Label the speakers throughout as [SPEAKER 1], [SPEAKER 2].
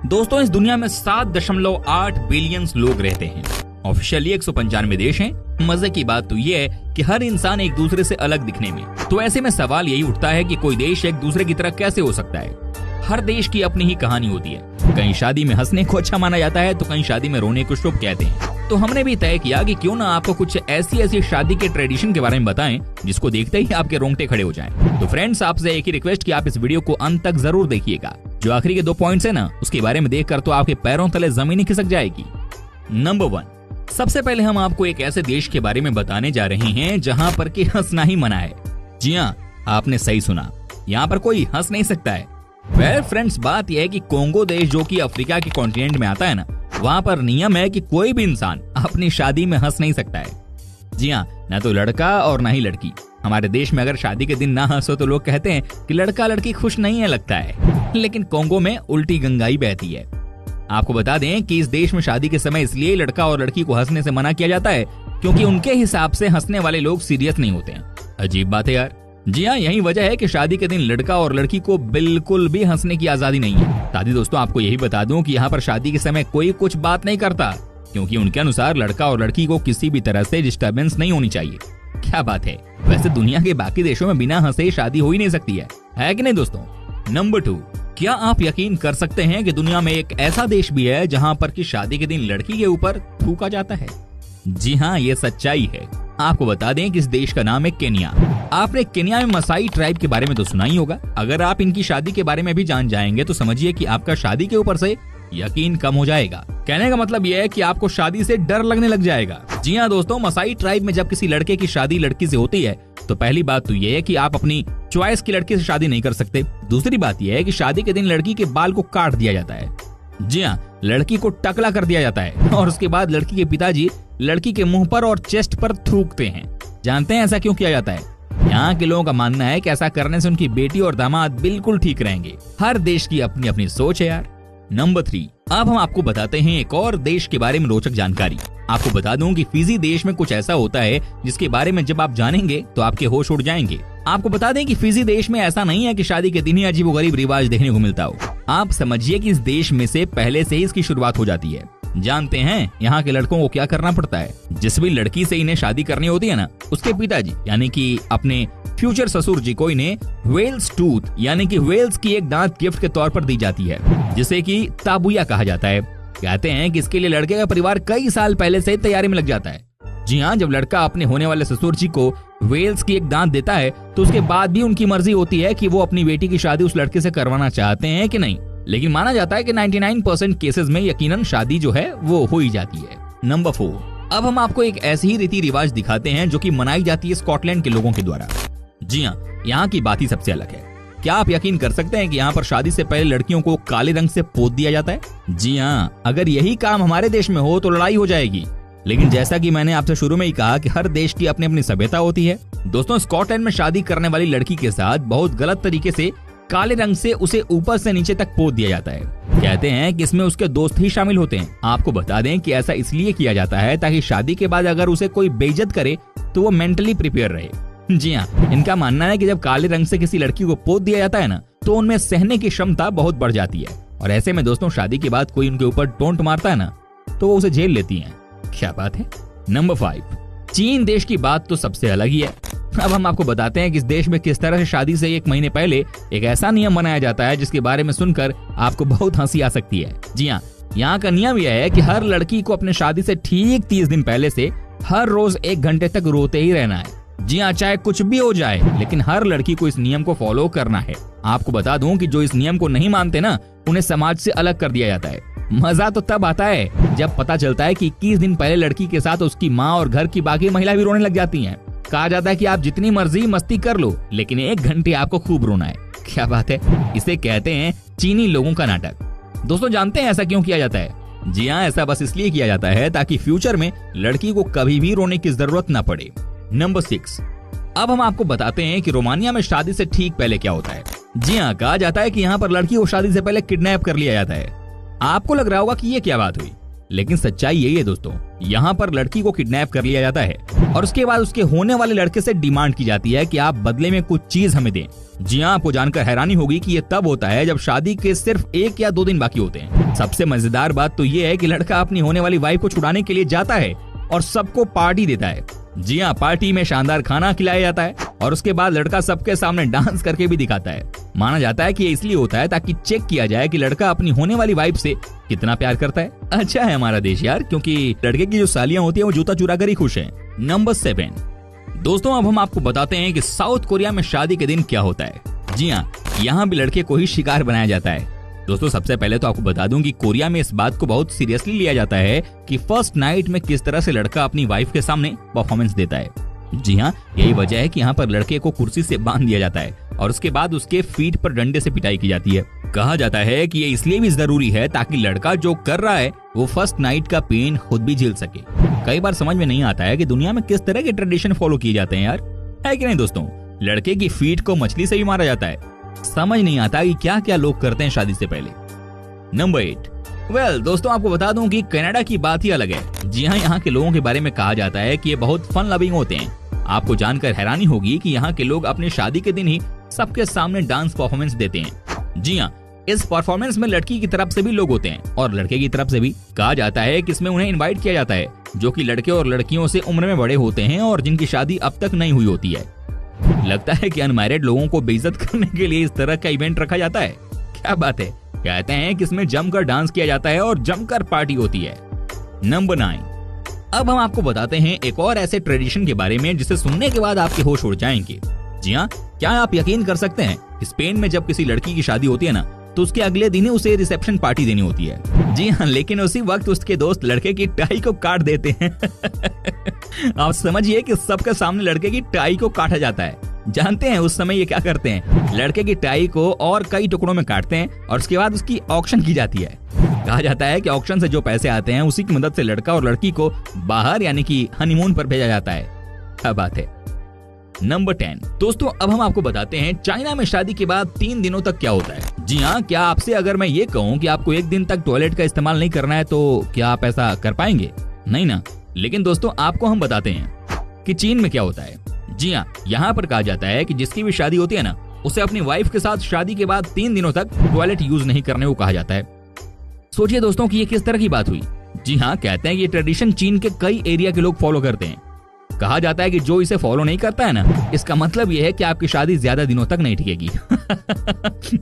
[SPEAKER 1] दोस्तों इस दुनिया में 7.8 बिलियन लोग रहते हैं। ऑफिशियली 195 देश हैं। मजे की बात तो ये है कि हर इंसान एक दूसरे से अलग दिखने में। तो ऐसे में सवाल यही उठता है कि कोई देश एक दूसरे की तरह कैसे हो सकता है। हर देश की अपनी ही कहानी होती है। कहीं शादी में हंसने को अच्छा माना जाता है तो कहीं शादी में रोने को शुभ कहते हैं। तो हमने भी तय किया कि क्यों ना आपको कुछ ऐसी शादी के ट्रेडिशन के बारे में बताएं जिसको देखते ही आपके रोंगटे खड़े हो जाएं। तो फ्रेंड्स आपसे एक ही रिक्वेस्ट कि आप इस वीडियो को अंत तक जरूर देखिएगा। जो आखिरी के 2 पॉइंट्स है ना उसके बारे में देखकर तो आपके पैरों तले जमीन खिसक जाएगी। नंबर 1, सबसे पहले हम आपको एक ऐसे देश के बारे में बताने जा रहे हैं जहां पर कि हंसना ही मना है। जी हाँ, आपने सही सुना, यहाँ पर कोई हंस नहीं सकता है। वेल फ्रेंड्स, बात यह है कि कोंगो देश जो कि अफ्रीका के कॉन्टिनेंट में आता है ना, वहाँ पर नियम है कि कोई भी इंसान अपनी शादी में हंस नहीं सकता है। जी हाँ, ना तो लड़का और ना ही लड़की। हमारे देश में अगर शादी के दिन ना हंसो तो लोग कहते हैं कि लड़का लड़की खुश नहीं है लगता है, लेकिन कोंगो में उल्टी गंगाई बहती है। आपको बता दें कि इस देश में शादी के समय इसलिए लड़का और लड़की को हंसने से मना किया जाता है क्योंकि उनके हिसाब से हंसने वाले लोग सीरियस नहीं होते हैं। अजीब बात है यार। जी हाँ, यही वजह है कि शादी के दिन लड़का और लड़की को बिल्कुल भी हंसने की आजादी नहीं है। साथी दोस्तों, आपको यही बता दूं कि यहाँ पर शादी के समय कोई कुछ बात नहीं करता क्योंकि उनके अनुसार लड़का और लड़की को किसी भी तरह से डिस्टर्बेंस नहीं होनी चाहिए। क्या बात है, वैसे दुनिया के बाकी देशों में बिना हंसे शादी हो ही नहीं सकती है कि नहीं दोस्तों। नंबर 2, क्या आप यकीन कर सकते हैं कि दुनिया में एक ऐसा देश भी है जहाँ पर कि शादी के दिन लड़की के ऊपर थूका जाता है। जी हाँ, ये सच्चाई है। आपको बता दें कि इस देश का नाम है केन्या। आपने केन्या में मसाई ट्राइब के बारे में तो सुना ही होगा। अगर आप इनकी शादी के बारे में भी जान जाएंगे तो समझिए कि आपका शादी के ऊपर से यकीन कम हो जाएगा। कहने का मतलब यह है कि आपको शादी से डर लगने लग जाएगा। जी हाँ दोस्तों, मसाई ट्राइब में जब किसी लड़के की शादी लड़की से होती है तो पहली बात तो यह है कि आप अपनी चॉइस की लड़की से शादी नहीं कर सकते। दूसरी बात यह है कि शादी के दिन लड़की के बाल को काट दिया जाता है। जी हाँ, लड़की को टकला कर दिया जाता है और उसके बाद लड़की के पिताजी लड़की के मुंह पर और चेस्ट पर थूकते हैं। जानते हैं ऐसा क्यों किया जाता है? यहाँ के लोगों का मानना है कि ऐसा करने से उनकी बेटी और दामाद बिल्कुल ठीक रहेंगे। हर देश की अपनी अपनी सोच है यार। नंबर 3, अब हम आपको बताते हैं एक और देश के बारे में रोचक जानकारी। आपको बता दूं कि फिजी देश में कुछ ऐसा होता है जिसके बारे में जब आप जानेंगे तो आपके होश उड़ जाएंगे। आपको बता दें कि फिजी देश में ऐसा नहीं है कि शादी के दिन ही अजीबोगरीब रिवाज देखने को मिलता हो। आप समझिए कि इस देश में से पहले से ही इसकी शुरुआत हो जाती है। जानते हैं यहाँ के लड़कों को क्या करना पड़ता है? जिस भी लड़की से इन्हें शादी करनी होती है ना, उसके पिताजी यानी कि अपने फ्यूचर ससुर जी को इन्हें वेल्स टूथ यानी कि वेल्स की एक दांत गिफ्ट के तौर पर दी जाती है, जिसे कि ताबुया कहा जाता है। कहते हैं कि इसके लिए लड़के का परिवार कई साल पहले से तैयारी में लग जाता है। जी हाँ, जब लड़का अपने होने वाले ससुर जी को वेल्स की एक दांत देता है तो उसके बाद भी उनकी मर्जी होती है कि वो अपनी बेटी की शादी उस लड़के से करवाना चाहते हैं कि नहीं। लेकिन माना जाता है कि 99% केसेस में यकीनन शादी जो है वो हो ही जाती है। नंबर 4, अब हम आपको एक ऐसी ही रीति रिवाज दिखाते हैं जो कि मनाई जाती है स्कॉटलैंड के लोगों के द्वारा। जी हाँ, यहाँ की बात ही सबसे अलग है। क्या आप यकीन कर सकते हैं कि यहाँ पर शादी से पहले लड़कियों को काले रंग से पोत दिया जाता है? जी हाँ, अगर यही काम हमारे देश में हो तो लड़ाई हो जाएगी। लेकिन जैसा कि मैंने आपसे शुरू में ही कहा कि हर देश की अपनी अपनी सभ्यता होती है। दोस्तों, स्कॉटलैंड में शादी करने वाली लड़की के साथ बहुत गलत तरीके से काले रंग से उसे ऊपर से नीचे तक पोत दिया जाता है। कहते हैं कि इसमें उसके दोस्त ही शामिल होते हैं। आपको बता दें कि ऐसा इसलिए किया जाता है ताकि शादी के बाद अगर उसे कोई बेइज्जत करे तो वो मेंटली प्रिपेयर रहे। जी हाँ, इनका मानना है कि जब काले रंग से किसी लड़की को पोत दिया जाता है ना तो उनमें सहने की क्षमता बहुत बढ़ जाती है। और ऐसे में दोस्तों, शादी के बाद कोई उनके ऊपर टोंट मारता है ना तो वो उसे झेल लेती हैं। क्या बात है। नंबर 5, चीन देश की बात तो सबसे अलग ही है। अब हम आपको बताते हैं कि इस देश में किस तरह से शादी से 1 महीने पहले एक ऐसा नियम बनाया जाता है जिसके बारे में सुनकर आपको बहुत हंसी आ सकती है। जी हाँ, यहाँ का नियम यह है कि हर लड़की को अपने शादी से ठीक 30 दिन पहले से हर रोज 1 घंटे तक रोते ही रहना है। जी हाँ, चाहे कुछ भी हो जाए, लेकिन हर लड़की को इस नियम को फॉलो करना है। आपको बता दूं कि जो इस नियम को नहीं मानते ना, उन्हें समाज से अलग कर दिया जाता है। मजा तो तब आता है जब पता चलता है कि 21 दिन पहले लड़की के साथ उसकी माँ और घर की बाकी महिला भी रोने लग जाती हैं। कहा जाता है कि आप जितनी मर्जी मस्ती कर लो, लेकिन 1 घंटे आपको खूब रोना है। क्या बात है। इसे कहते हैं चीनी लोगों का नाटक। दोस्तों, जानते हैं ऐसा क्यों किया जाता है? जी हाँ, ऐसा बस इसलिए किया जाता है ताकि फ्यूचर में लड़की को कभी भी रोने की जरूरत न पड़े। नंबर 6, अब हम आपको बताते हैं कि रोमानिया में शादी से ठीक पहले क्या होता है। जी हाँ, कहा जाता है कि यहाँ पर लड़की को शादी से पहले किडनैप कर लिया जाता है। आपको लग रहा होगा कि ये क्या बात हुई। लेकिन सच्चाई यही है दोस्तों, यहाँ पर लड़की को किडनैप कर लिया जाता है और उसके बाद उसके होने वाले लड़के से डिमांड की जाती है कि आप बदले में कुछ चीज हमें दें। जी हाँ, आपको जानकर हैरानी होगी कि ये तब होता है जब शादी के सिर्फ 1 या 2 दिन बाकी होते हैं। सबसे मजेदार बात तो ये है कि लड़का अपनी होने वाली वाइफ को छुड़ाने के लिए जाता है और सबको पार्टी देता है। जी हाँ, पार्टी में शानदार खाना खिलाया जाता है और उसके बाद लड़का सबके सामने डांस करके भी दिखाता है। माना जाता है कि ये इसलिए होता है ताकि चेक किया जाए कि लड़का अपनी होने वाली वाइफ से कितना प्यार करता है। अच्छा है हमारा देश यार, क्योंकि लड़के की जो सालियां होती है वो जूता चुरा कर ही खुश है। नंबर 7 दोस्तों, अब हम आपको बताते हैं कि साउथ कोरिया में शादी के दिन क्या होता है। जी हाँ, यहाँ भी लड़के को ही शिकार बनाया जाता है। दोस्तों सबसे पहले तो आपको बता दूं कि कोरिया में इस बात को बहुत सीरियसली लिया जाता है कि फर्स्ट नाइट में किस तरह से लड़का अपनी वाइफ के सामने परफॉर्मेंस देता है। जी हाँ, यही वजह है कि यहाँ पर लड़के को कुर्सी से बांध दिया जाता है और उसके बाद उसके फीट पर डंडे से पिटाई की जाती है। कहा जाता है कि ये इसलिए भी जरूरी है ताकि लड़का जो कर रहा है वो फर्स्ट नाइट का पेन खुद भी झेल सके। कई बार समझ में नहीं आता है कि दुनिया में किस तरह के ट्रेडिशन फॉलो किए जाते हैं यार, है कि नहीं दोस्तों। लड़के की फीट को मछली से भी मारा जाता है। समझ नहीं आता कि क्या क्या लोग करते हैं शादी से पहले। नंबर 8 दोस्तों, आपको बता दूं कि कनाडा की बात ही अलग है। जी हाँ, यहाँ के लोगों के बारे में कहा जाता है कि ये बहुत फन लविंग होते हैं। आपको जानकर हैरानी होगी कि यहाँ के लोग अपनी शादी के दिन ही सबके सामने डांस परफॉर्मेंस देते हैं। जी हाँ, इस परफॉर्मेंस में लड़की की तरफ से भी लोग होते हैं और लड़के की तरफ से भी। कहा जाता है कि इसमें उन्हें इनवाइट किया जाता है जो कि लड़के और लड़कियों से उम्र में बड़े होते हैं और जिनकी शादी अब तक नहीं हुई होती है। लगता है कि अनमैरिड लोगों को बेइज्जत करने के लिए इस तरह का इवेंट रखा जाता है। क्या बात है। कहते हैं कि इसमें जमकर डांस किया जाता है और जमकर पार्टी होती है। नंबर 9 अब हम आपको बताते हैं एक और ऐसे ट्रेडिशन के बारे में जिसे सुनने के बाद आपके होश उड़ जाएंगे। जी हाँ, क्या आप यकीन कर सकते हैं, स्पेन में जब किसी लड़की की शादी होती है ना तो उसके अगले दिन ही उसे रिसेप्शन पार्टी देनी होती है। जी हाँ, लेकिन उसी वक्त उसके दोस्त लड़के की टाई को काट देते हैं। आप समझिए कि सबके सामने लड़के की टाई को काटा जाता है। जानते हैं उस समय ये क्या करते हैं, लड़के की टाई को और कई टुकड़ों में काटते हैं और उसके बाद उसकी ऑक्शन की जाती है। कहा जाता है कि ऑक्शन से जो पैसे आते हैं उसी की मदद से लड़का और लड़की को बाहर यानी कि हनीमून पर भेजा जाता है। क्या बात है। नंबर 10 दोस्तों, अब हम आपको बताते हैं चाइना में शादी के बाद 3 दिनों तक क्या होता है। जी हाँ, क्या आपसे अगर मैं ये कहूँ कि आपको 1 दिन तक टॉयलेट का इस्तेमाल नहीं करना है तो क्या आप ऐसा कर पाएंगे? नहीं ना। लेकिन दोस्तों आपको हम बताते हैं कि चीन में क्या होता है। जी हाँ, यहाँ पर कहा जाता है कि जिसकी भी शादी होती है ना उसे अपनी वाइफ के साथ शादी के बाद 3 दिनों तक टॉयलेट यूज नहीं करने को कहा जाता है। सोचिए दोस्तों कि ये किस तरह की बात हुई। जी हाँ, कहते हैं ये ट्रेडिशन चीन के कई एरिया के लोग फॉलो करते हैं। कहा जाता है कि जो इसे फॉलो नहीं करता है ना, इसका मतलब ये है कि आपकी शादी ज्यादा दिनों तक नहीं टिकेगी।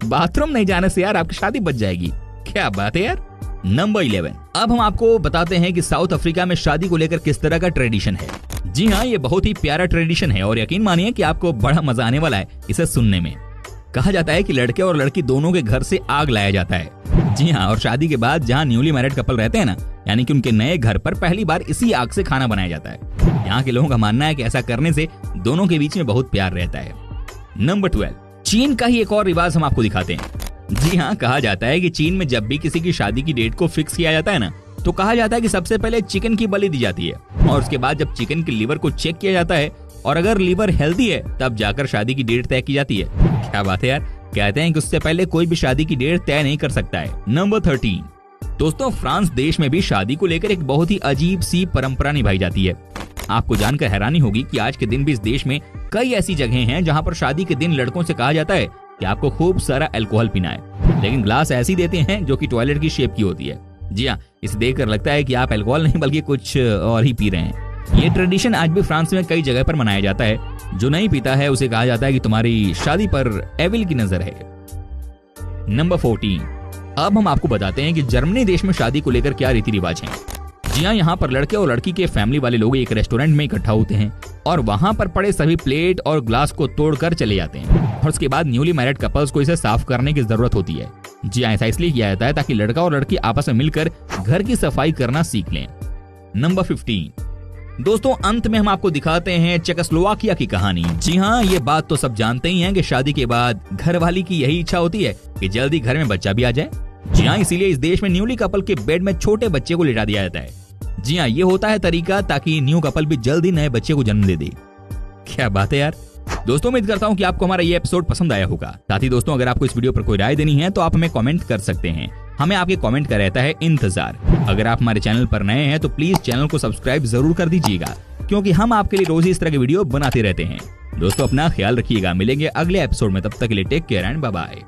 [SPEAKER 1] बाथरूम नहीं जाने से यार आपकी शादी बच जाएगी। क्या बात है यार। नंबर 11 अब हम आपको बताते हैं कि साउथ अफ्रीका में शादी को लेकर किस तरह का ट्रेडिशन है। जी हाँ, ये बहुत ही प्यारा ट्रेडिशन है और यकीन मानिए कि आपको बड़ा मजा आने वाला है इसे सुनने में। कहा जाता है कि लड़के और लड़की दोनों के घर से आग लाया जाता है। जी हाँ, और शादी के बाद जहाँ न्यूली मैरिड कपल रहते हैं ना, यानी कि उनके नए घर पर पहली बार इसी आग से खाना बनाया जाता है। यहाँ के लोगों का मानना है कि ऐसा करने से दोनों के बीच में बहुत प्यार रहता है। नंबर 12 चीन का ही एक और रिवाज हम आपको दिखाते हैं। जी हाँ, कहा जाता है कि चीन में जब भी किसी की शादी की डेट को फिक्स किया जाता है ना तो कहा जाता है कि सबसे पहले चिकन की बलि दी जाती है और उसके बाद जब चिकन के लीवर को चेक किया जाता है और अगर लीवर हेल्दी है तब जाकर शादी की डेट तय की जाती है। क्या बात है यार। कहते हैं कि उससे पहले कोई भी शादी की डेट तय नहीं कर सकता है। नंबर 13 दोस्तों, फ्रांस देश में भी शादी को लेकर एक बहुत ही अजीब सी परंपरा निभाई जाती है। आपको जानकर हैरानी होगी कि आज के दिन भी इस देश में कई ऐसी जगह हैं जहां पर शादी के दिन लड़कों से कहा जाता है कि आपको खूब सारा अल्कोहल पीना है, लेकिन ग्लास ऐसी देते हैं जो कि टॉयलेट की शेप की होती है। जी हाँ, इसे देखकर लगता है कि आप अल्कोहल नहीं बल्कि कुछ और ही पी रहे हैं। ये ट्रेडिशन आज भी फ्रांस में कई जगह पर मनाया जाता है। जो नहीं पीता है उसे कहा जाता है कि तुम्हारी शादी पर एविल की नजर है। नंबर 14 अब हम आपको बताते हैं कि जर्मनी देश में शादी को लेकर क्या रीति रिवाज हैं। जी हाँ, यहाँ पर लड़के और लड़की के फैमिली वाले लोग एक रेस्टोरेंट में इकट्ठा होते हैं और वहाँ पर पड़े सभी प्लेट और ग्लास को तोड़कर चले जाते हैं और उसके बाद न्यूली मैरिड कपल्स को इसे साफ करने की जरूरत होती है। जी हाँ, ऐसा इसलिए किया जाता है ताकि लड़का और लड़की आपस में मिलकर घर की सफाई करना सीख लें। नंबर 15 दोस्तों, अंत में हम आपको दिखाते हैं चेकोस्लोवाकिया की कहानी। जी हाँ, ये बात तो सब जानते ही हैं कि शादी के बाद घरवाली की यही इच्छा होती है कि जल्दी घर में बच्चा भी आ जाए। जी हाँ, इसीलिए इस देश में न्यूली कपल के बेड में छोटे बच्चे को लिटा दिया जाता है। जी हाँ, ये होता है तरीका ताकि न्यू कपल भी जल्दी नए बच्चे को जन्म दे दे। क्या बात है यार। दोस्तों, उम्मीद करता हूँ कि आपको हमारा ये एपिसोड पसंद आया होगा। साथ ही दोस्तों, अगर आपको इस वीडियो पर कोई राय देनी है तो आप हमें कमेंट कर सकते हैं। हमें आपके कमेंट का रहता है इंतजार। अगर आप हमारे चैनल पर नए हैं तो प्लीज चैनल को सब्सक्राइब जरूर कर दीजिएगा, क्योंकि हम आपके लिए रोज ही इस तरह के वीडियो बनाते रहते हैं। दोस्तों अपना ख्याल रखिएगा, मिलेंगे अगले एपिसोड में, तब तक के लिए take care and bye bye.